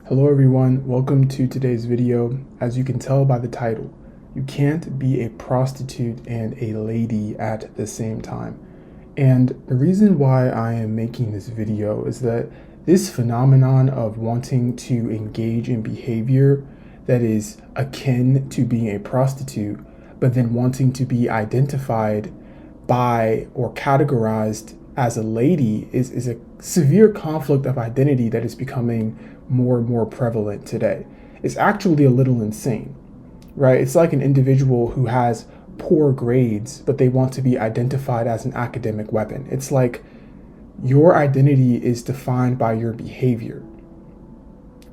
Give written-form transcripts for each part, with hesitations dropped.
Hello everyone, welcome to today's video. As you can tell by the title, you can't be a prostitute and a lady at the same time. And the reason why I am making this video is that this phenomenon of wanting to engage in behavior that is akin to being a prostitute, but then wanting to be identified by or categorized as a lady is a severe conflict of identity that is becoming more and more prevalent today. It's actually a little insane, right? It's like an individual who has poor grades, but they want to be identified as an academic weapon. It's like your identity is defined by your behavior,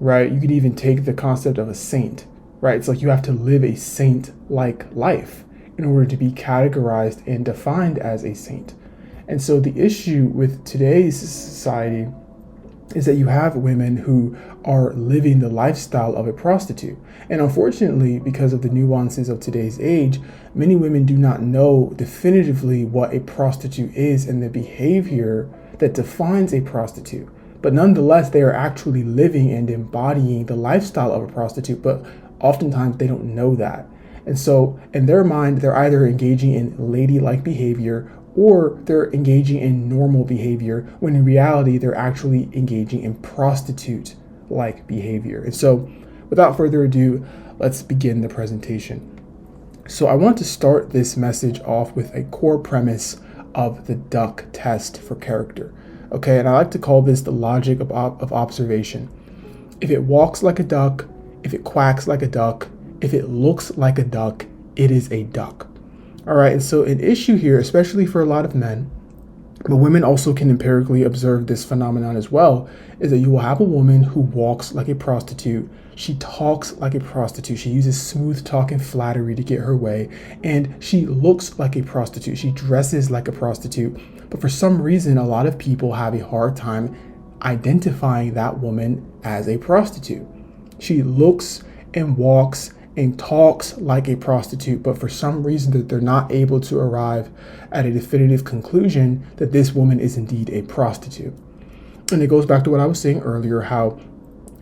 right? You could even take the concept of a saint, right? It's like you have to live a saint-like life in order to be categorized and defined as a saint. And so the issue with today's society is that you have women who are living the lifestyle of a prostitute. And unfortunately, because of the nuances of today's age, many women do not know definitively what a prostitute is and the behavior that defines a prostitute. But nonetheless, they are actually living and embodying the lifestyle of a prostitute, but oftentimes they don't know that. And so in their mind, they're either engaging in ladylike behavior or they're engaging in normal behavior, when in reality, they're actually engaging in prostitute-like behavior. And so without further ado, let's begin the presentation. So I want to start this message off with a core premise of the duck test for character. Okay, and I like to call this the logic of observation. If it walks like a duck, if it quacks like a duck, if it looks like a duck, it is a duck. All right, and so an issue here, especially for a lot of men, but women also can empirically observe this phenomenon as well, is that you will have a woman who walks like a prostitute. She talks like a prostitute. She uses smooth talk and flattery to get her way. And she looks like a prostitute. She dresses like a prostitute. But for some reason, a lot of people have a hard time identifying that woman as a prostitute. She looks and walks and talks like a prostitute, but for some reason that they're not able to arrive at a definitive conclusion that this woman is indeed a prostitute. And it goes back to what I was saying earlier, how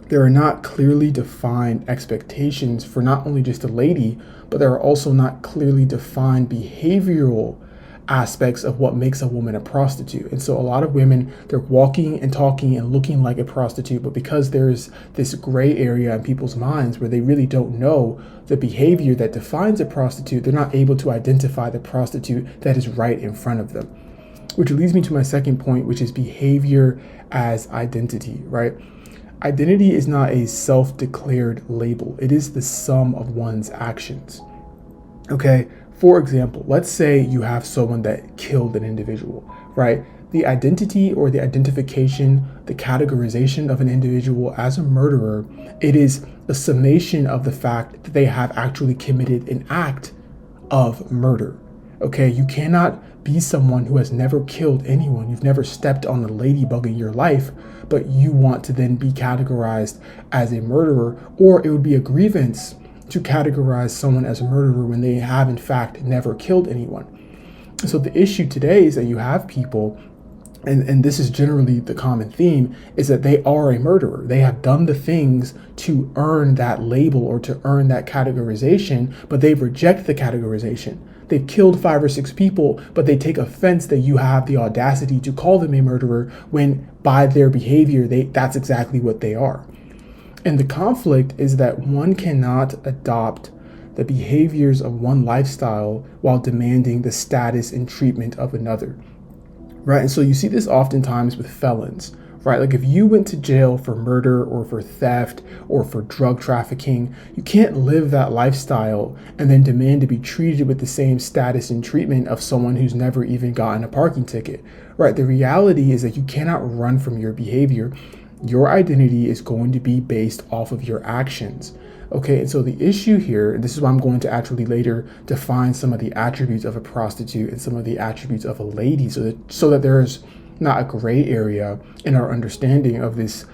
there are not clearly defined expectations for not only just a lady, but there are also not clearly defined behavioral aspects of what makes a woman a prostitute. And so a lot of women, they're walking and talking and looking like a prostitute, but because there's this gray area in people's minds where they really don't know the behavior that defines a prostitute, they're not able to identify the prostitute that is right in front of them. Which leads me to my second point, which is behavior as identity, right? Identity is not a self-declared label. It is the sum of one's actions. Okay, for example, let's say you have someone that killed an individual, right? The identity or the identification, the categorization of an individual as a murderer, it is a summation of the fact that they have actually committed an act of murder. Okay, you cannot be someone who has never killed anyone. You've never stepped on a ladybug in your life, but you want to then be categorized as a murderer, or it would be a grievance to categorize someone as a murderer when they have in fact never killed anyone. So the issue today is that you have people, and this is generally the common theme, is that they are a murderer. They have done the things to earn that label or to earn that categorization, but they reject the categorization. They've killed 5 or 6 people, but they take offense that you have the audacity to call them a murderer when by their behavior, that's exactly what they are. And the conflict is that one cannot adopt the behaviors of one lifestyle while demanding the status and treatment of another, right? And so you see this oftentimes with felons, right? Like if you went to jail for murder or for theft or for drug trafficking, you can't live that lifestyle and then demand to be treated with the same status and treatment of someone who's never even gotten a parking ticket, right? The reality is that you cannot run from your behavior. Your identity is going to be based off of your actions. Okay, and so the issue here, and this is why I'm going to actually later define some of the attributes of a prostitute and some of the attributes of a lady, so that there's not a gray area in our understanding of this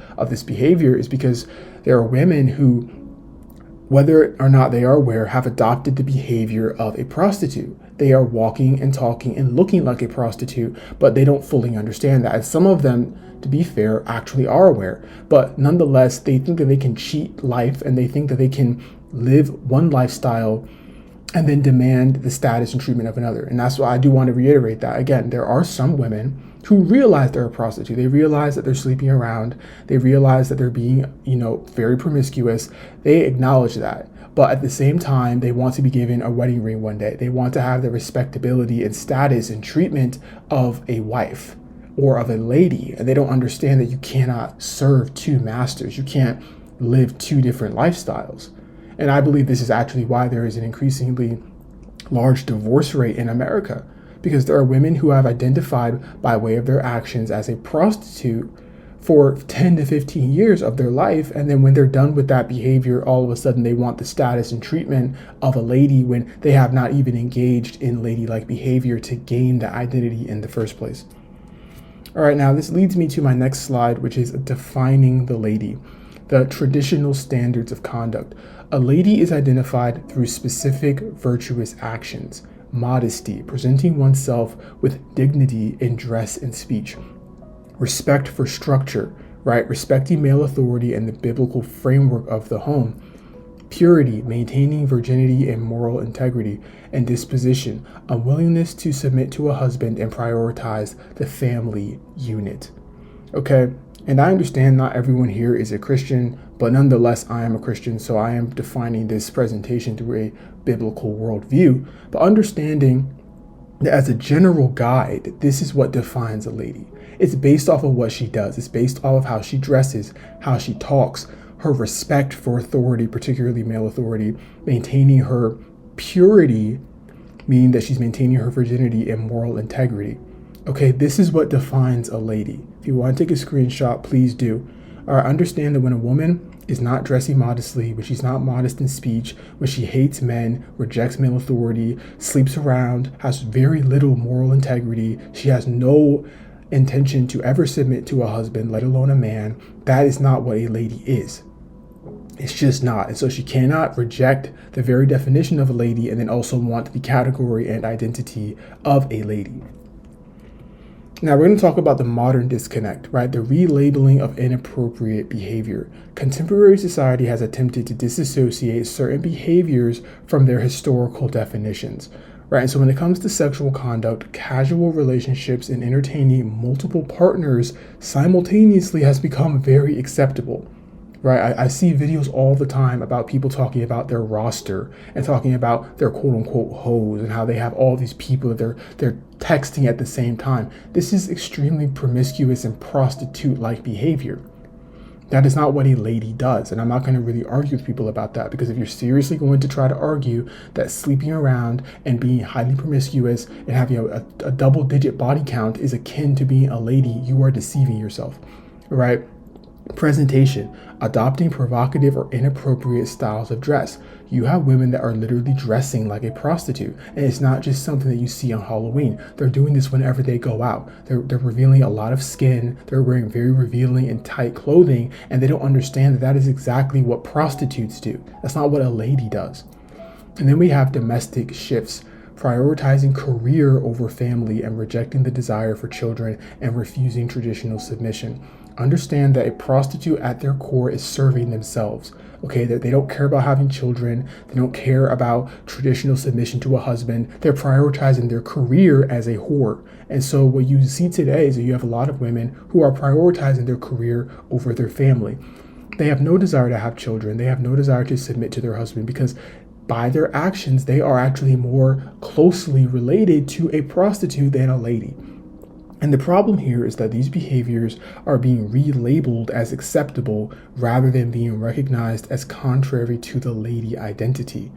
behavior, is because there are women who, whether or not they are aware, have adopted the behavior of a prostitute. they are walking and talking and looking like a prostitute, but they don't fully understand that. And some of them, to be fair, actually are aware, but nonetheless, they think that they can cheat life and they think that they can live one lifestyle and then demand the status and treatment of another. And that's why I do want to reiterate that. Again, there are some women who realize they're a prostitute. They realize that they're sleeping around. They realize that they're being, very promiscuous. They acknowledge that. But at the same time, they want to be given a wedding ring one day. They want to have the respectability and status and treatment of a wife or of a lady. And they don't understand that you cannot serve two masters. You can't live two different lifestyles. And I believe this is actually why there is an increasingly large divorce rate in America, because there are women who have identified by way of their actions as a prostitute for 10 to 15 years of their life. And then when they're done with that behavior, all of a sudden they want the status and treatment of a lady when they have not even engaged in ladylike behavior to gain the identity in the first place. All right, now this leads me to my next slide, which is defining the lady, the traditional standards of conduct. A lady is identified through specific virtuous actions, modesty, presenting oneself with dignity in dress and speech, respect for structure, right? Respecting male authority and the biblical framework of the home, purity, maintaining virginity and moral integrity, and disposition, a willingness to submit to a husband and prioritize the family unit. Okay, and I understand not everyone here is a Christian, but nonetheless, I am a Christian, so I am defining this presentation through a biblical worldview, but understanding that as a general guide, this is what defines a lady. It's based off of what she does. It's based off of how she dresses, how she talks, her respect for authority, particularly male authority, maintaining her purity, meaning that she's maintaining her virginity and moral integrity. Okay, this is what defines a lady. If you want to take a screenshot, please do. All right, understand that when a woman is not dressing modestly, when she's not modest in speech, when she hates men, rejects male authority, sleeps around, has very little moral integrity, she has no intention to ever submit to a husband, let alone a man, that is not what a lady is. It's just not. And so she cannot reject the very definition of a lady and then also want the category and identity of a lady. Now we're going to talk about the modern disconnect, right? The relabeling of inappropriate behavior. Contemporary society has attempted to disassociate certain behaviors from their historical definitions, right? And so when it comes to sexual conduct, casual relationships and entertaining multiple partners simultaneously has become very acceptable. Right, I see videos all the time about people talking about their roster and talking about their quote unquote hoes and how they have all these people that they're texting at the same time. This is extremely promiscuous and prostitute-like behavior. That is not what a lady does. And I'm not going to really argue with people about that, because if you're seriously going to try to argue that sleeping around and being highly promiscuous and having a double-digit body count is akin to being a lady, you are deceiving yourself, right? Presentation, adopting provocative or inappropriate styles of dress. You have women that are literally dressing like a prostitute, and it's not just something that you see on Halloween. They're doing this whenever they go out. They're revealing a lot of skin. They're wearing very revealing and tight clothing, and they don't understand that that is exactly what prostitutes do. That's not what a lady does. And then we have domestic shifts, prioritizing career over family and rejecting the desire for children and refusing traditional submission. Understand that a prostitute at their core is serving themselves. Okay, that they don't care about having children. They don't care about traditional submission to a husband. They're prioritizing their career as a whore. And so what you see today is that you have a lot of women who are prioritizing their career over their family. They have no desire to have children. They have no desire to submit to their husband, because by their actions, they are actually more closely related to a prostitute than a lady. And the problem here is that these behaviors are being relabeled as acceptable rather than being recognized as contrary to the lady identity.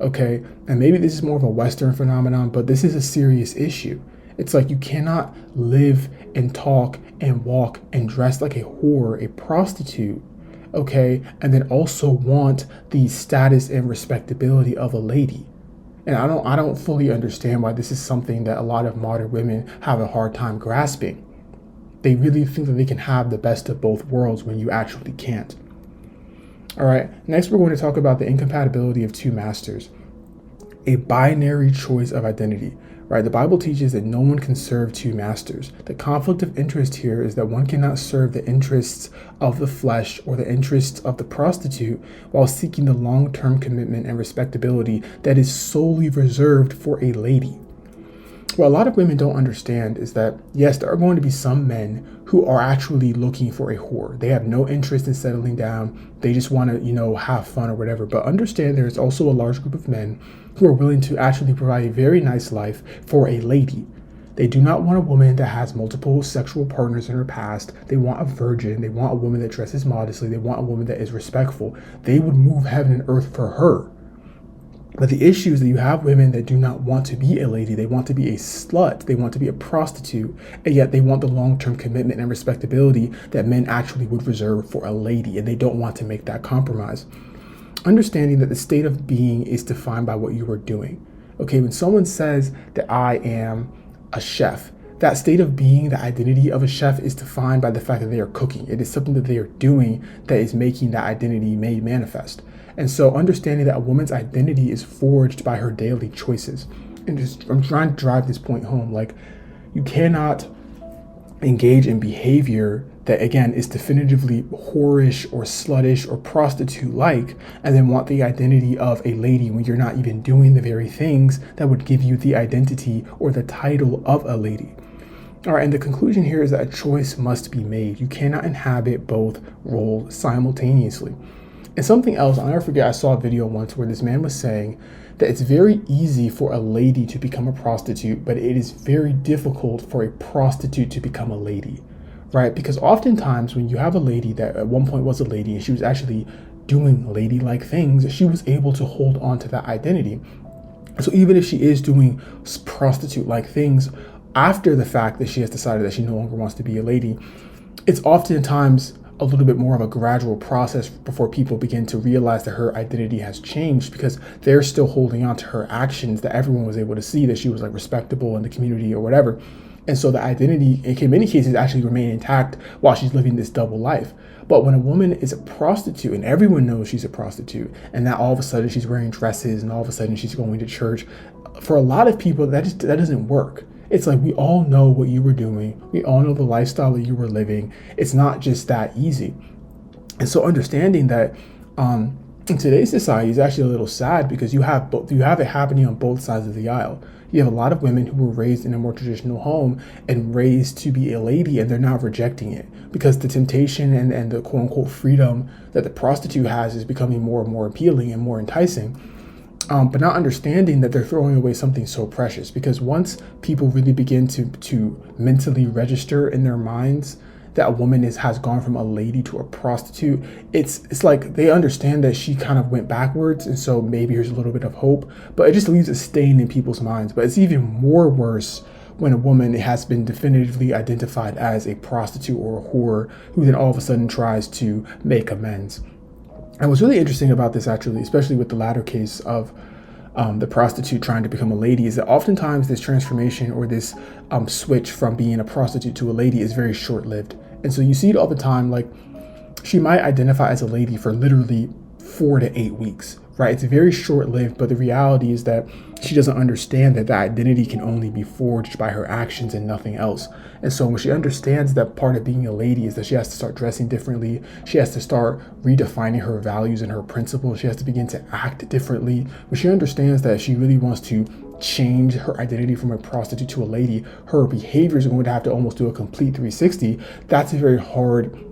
Okay, and maybe this is more of a Western phenomenon, but this is a serious issue. It's like you cannot live and talk and walk and dress like a whore, a prostitute, okay, and then also want the status and respectability of a lady. And I don't fully understand why this is something that a lot of modern women have a hard time grasping. They really think that they can have the best of both worlds when you actually can't. All right, next we're going to talk about the incompatibility of two masters. a binary choice of identity, right? The Bible teaches that no one can serve two masters. The conflict of interest here is that one cannot serve the interests of the flesh or the interests of the prostitute while seeking the long-term commitment and respectability that is solely reserved for a lady. What a lot of women don't understand is that, yes, there are going to be some men who are actually looking for a whore. They have no interest in settling down. They just want to, have fun or whatever. But understand there's also a large group of men who are willing to actually provide a very nice life for a lady. They do not want a woman that has multiple sexual partners in her past. They want a virgin. They want a woman that dresses modestly. They want a woman that is respectful. They would move heaven and earth for her. But the issue is that you have women that do not want to be a lady. They want to be a slut. They want to be a prostitute. And yet they want the long-term commitment and respectability that men actually would reserve for a lady. And they don't want to make that compromise. Understanding that the state of being is defined by what you are doing. Okay, when someone says that I am a chef, that state of being, the identity of a chef is defined by the fact that they are cooking. It is something that they are doing that is making that identity made manifest. And so understanding that a woman's identity is forged by her daily choices. And I'm trying to drive this point home. Like, you cannot engage in behavior that, again, is definitively whorish or sluttish or prostitute-like and then want the identity of a lady when you're not even doing the very things that would give you the identity or the title of a lady. All right, and the conclusion here is that a choice must be made. You cannot inhabit both roles simultaneously. And something else, I'll never forget, I saw a video once where this man was saying that it's very easy for a lady to become a prostitute, but it is very difficult for a prostitute to become a lady, right? Because oftentimes when you have a lady that at one point was a lady and she was actually doing ladylike things, she was able to hold on to that identity. So even if she is doing prostitute-like things after the fact that she has decided that she no longer wants to be a lady, it's oftentimes a little bit more of a gradual process before people begin to realize that her identity has changed, because they're still holding on to her actions that everyone was able to see that she was like respectable in the community or whatever. And so the identity, in many cases, actually remain intact while she's living this double life. But when a woman is a prostitute and everyone knows she's a prostitute, and now all of a sudden she's wearing dresses and all of a sudden she's going to church, for a lot of people that doesn't work. It's like, we all know what you were doing. We all know the lifestyle that you were living. It's not just that easy. And so understanding that in today's society is actually a little sad, because you have it happening on both sides of the aisle. You have a lot of women who were raised in a more traditional home and raised to be a lady, and they're now rejecting it because the temptation and the quote unquote freedom that the prostitute has is becoming more and more appealing and more enticing. But not understanding that they're throwing away something so precious, because once people really begin to mentally register in their minds that a woman has gone from a lady to a prostitute, it's like they understand that she kind of went backwards, and so maybe there's a little bit of hope, but it just leaves a stain in people's minds. But it's even more worse when a woman has been definitively identified as a prostitute or a whore who then all of a sudden tries to make amends. And what's really interesting about this, actually, especially with the latter case of the prostitute trying to become a lady, is that oftentimes this transformation or this switch from being a prostitute to a lady is very short-lived. And so you see it all the time. Like, she might identify as a lady for literally 4 to 8 weeks, right? It's very short-lived, but the reality is that she doesn't understand that that identity can only be forged by her actions and nothing else. And so when she understands that part of being a lady is that she has to start dressing differently, she has to start redefining her values and her principles, she has to begin to act differently. When she understands that if she really wants to change her identity from a prostitute to a lady, her behaviors are going to have to almost do a complete 360. That's a very hard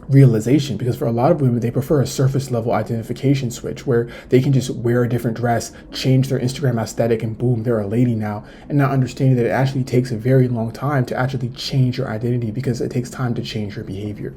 realization, because for a lot of women, they prefer a surface level identification switch where they can just wear a different dress, change their Instagram aesthetic, and boom, they're a lady now, and not understanding that it actually takes a very long time to actually change your identity, because it takes time to change your behavior.